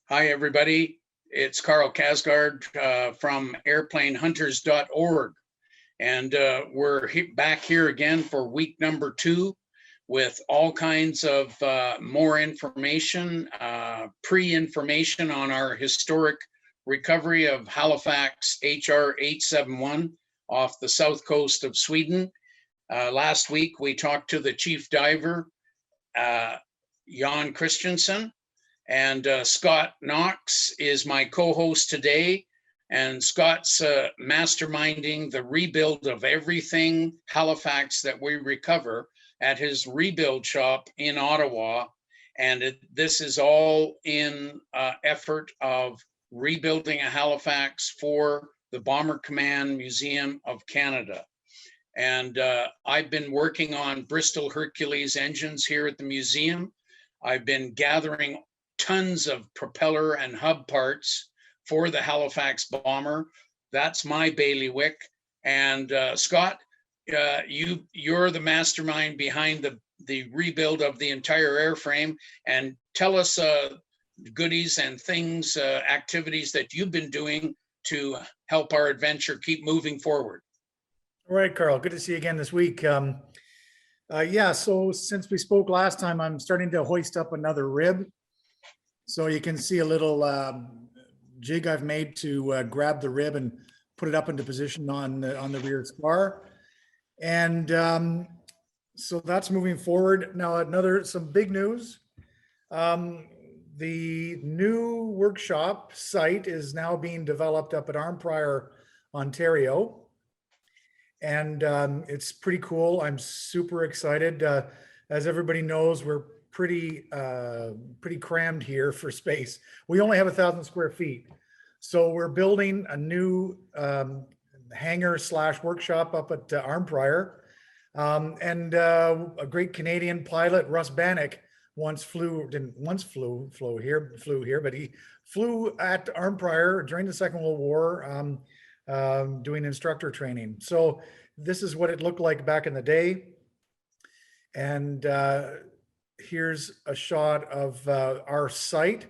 Hi, everybody. It's Carl Kasgard from airplanehunters.org. And we're back here again for week number 2 with all kinds of more information, pre-information on our historic recovery of Halifax HR 871 off the south coast of Sweden. Last week, we talked to the chief diver, Jan Christensen. And Scott Knox is my co-host today. And Scott's masterminding the rebuild of everything Halifax that we recover at his rebuild shop in Ottawa. And this is all in effort of rebuilding a Halifax for the Bomber Command Museum of Canada. And I've been working on Bristol Hercules engines here at the museum. I've been gathering tons of propeller and hub parts for the Halifax bomber. That's my bailiwick. And Scott, you're the mastermind behind the rebuild of the entire airframe. And tell us goodies and things, activities that you've been doing to help our adventure keep moving forward. All right, Carl, good to see you again this week. Yeah, so since we spoke last time, I'm starting to hoist up another rib. So you can see a little jig I've made to grab the rib and put it up into position on the rear spar. And so that's moving forward. Now, some big news. The new workshop site is now being developed up at Arnprior, Ontario. And it's pretty cool. I'm super excited. As everybody knows, we're pretty crammed here for space. We only have 1,000 square feet. So we're building a new hangar /workshop up at Arnprior. And a great Canadian pilot, Russ Bannock, flew here, but he flew at Arnprior during the Second World War, doing instructor training. So this is what it looked like back in the day. And here's a shot of our site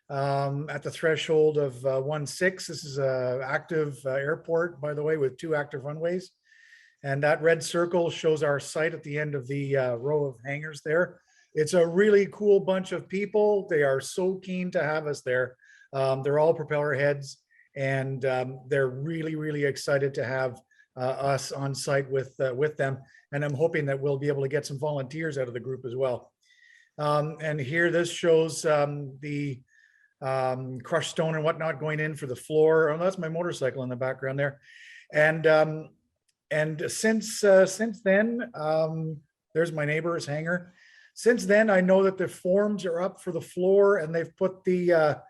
at the threshold of 1-6. This is an active airport, by the way, with 2 active runways. And that red circle shows our site at the end of the row of hangars there. It's a really cool bunch of people. They are so keen to have us there. They're all propeller heads, and they're really, really excited to have us on site with them. And I'm hoping that we'll be able to get some volunteers out of the group as well. And here, this shows the crushed stone and whatnot going in for the floor. Oh, that's my motorcycle in the background there. And since then, there's my neighbor's hangar. Since then, I know that the forms are up for the floor, and they've put the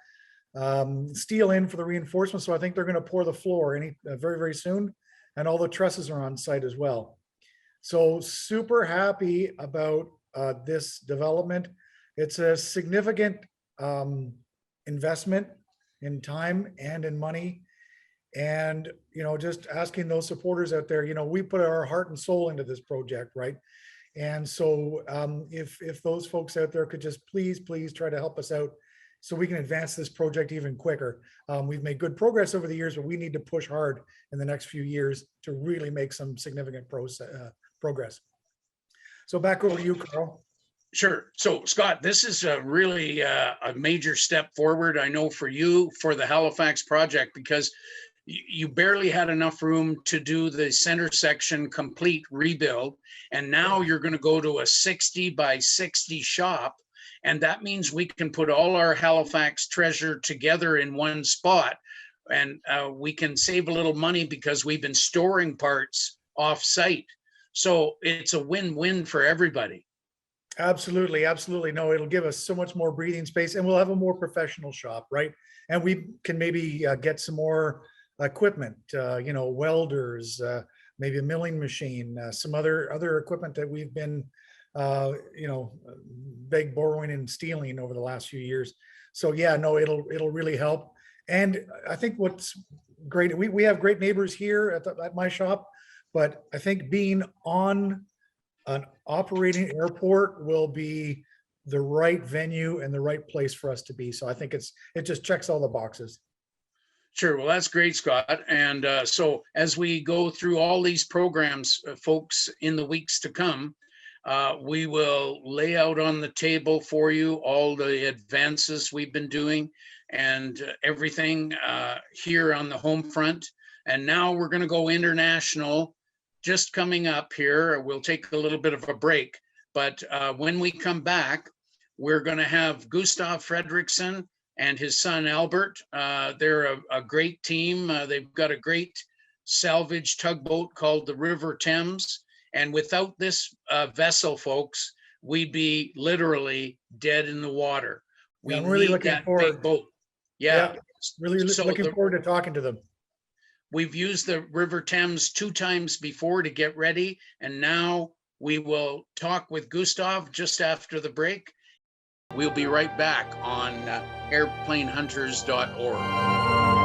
steel in for the reinforcement. So I think they're going to pour the floor very, very soon. And all the trusses are on site as well. So super happy about this development. It's a significant investment in time and in money. And, just asking those supporters out there, we put our heart and soul into this project, right? And so if those folks out there could just please try to help us out so we can advance this project even quicker. We've made good progress over the years, but we need to push hard in the next few years to really make some significant progress. So back over to you, Carl. Sure. So Scott, this is really a major step forward, I know, for you, for the Halifax project, because you barely had enough room to do the center section complete rebuild. And now you're going to go to a 60 by 60 shop. And that means we can put all our Halifax treasure together in one spot. And we can save a little money because we've been storing parts off site. So it's a win-win for everybody. Absolutely. Absolutely. No, it'll give us so much more breathing space, and we'll have a more professional shop, right? And we can maybe get some more equipment, welders, maybe a milling machine, some other equipment that we've been borrowing and stealing over the last few years. So yeah, no, it'll really help. And I think what's great, we have great neighbors here at my shop, but I think being on an operating airport will be the right venue and the right place for us to be. So I think it just checks all the boxes. Sure. Well, that's great, Scott. And so as we go through all these programs, folks, in the weeks to come, we will lay out on the table for you all the advances we've been doing and everything here on the home front. And now we're going to go international just coming up here. We'll take a little bit of a break. But when we come back, we're going to have Gustav Fredrickson and his son Albert. They're a great team. They've got a great salvage tugboat called the River Thames. And without this vessel, folks, we'd be literally dead in the water. We I'm really need looking that forward. big boat. Yeah. Really So looking forward to talking to them. We've used the River Thames 2 times before to get ready. And now we will talk with Gustav just after the break. We'll be right back on airplanehunters.org.